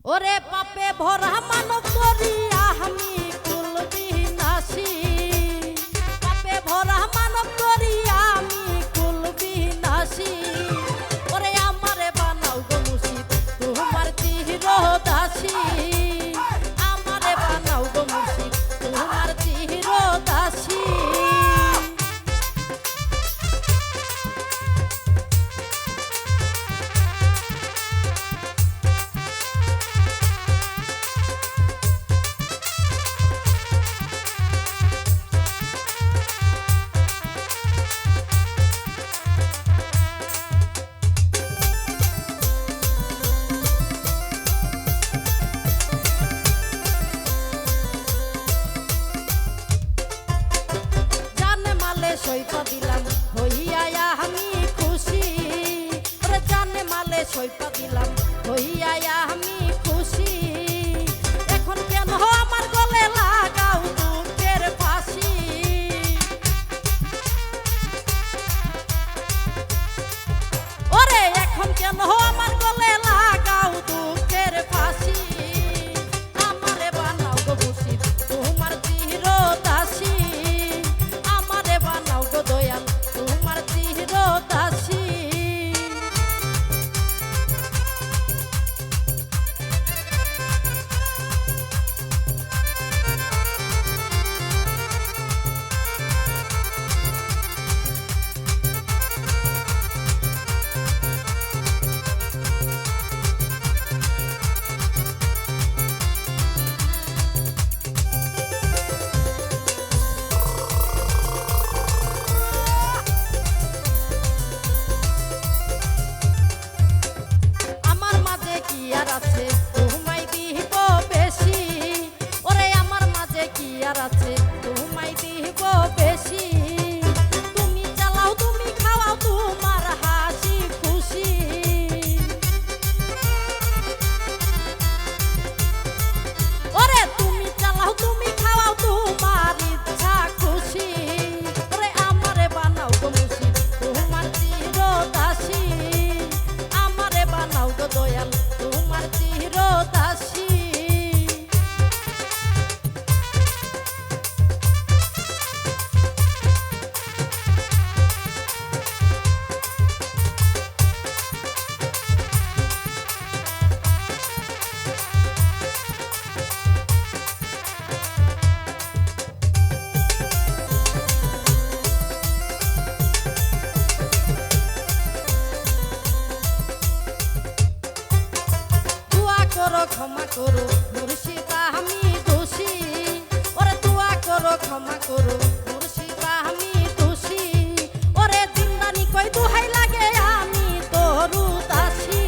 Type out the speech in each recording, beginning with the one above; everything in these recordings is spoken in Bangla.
ওরে পাপে ভরা মানব করিয়া আমি কুল বিনাশী, পাপে ভরা মানব করিয়া আমি কুল বিনাশী। ওরে আমারে বানাও গো মুর্শিদ তোমার চিরদাসী, আমারে বানাও গো মুর্শিদ তোমার চিরদাসী। সইপা দিলাম হইয়া আমি খুশি, ওরে জানে মালে সইপা দিলাম হইয়া আমি খুশি। এখন কেন আমার গলে লাগাও দুঃখের ফাঁসি, ওরে এখন কেন আমার গলে লাগাও দুঃখের ফাঁসি। আমারে বানাও গো মুর্শিদ তোমার চিরদাসী, দয়াল তোমার চিরদাসী। আছে তোমায় দিব বেশি, ওরে আমার মাঝে কি আর আছে তোমায় দিব বেশি। তুমি চালাও তুমি খাওয়াও তোমার হাসি খুশি, ওরে তুমি চালাও তুমি খাওয়াও তোমার ইচ্ছা খুশি। ওরে আমারে বানাও গো মুর্শিদ তোমার চিরদাসী, আমারে বানাও গো দয়াল তোমার চিরদাসী। ক্ষমা করো মুর্শিদ আমি দোষী, ওরে দোয়া করো ক্ষমা করো মুর্শিদ আমি দোষী। ওরে জিন্দানি কই দুহাই লাগে আমি তোর দাসী,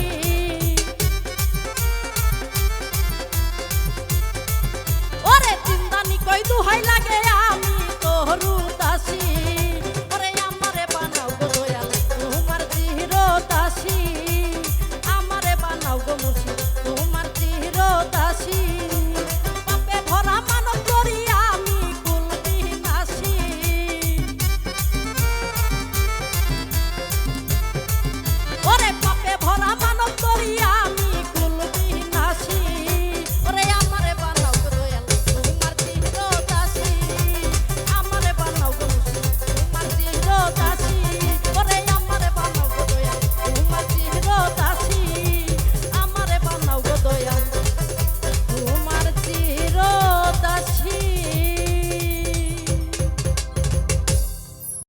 ওরে জিন্দানি কই দুহাই লাগে আমি তোর দাসী।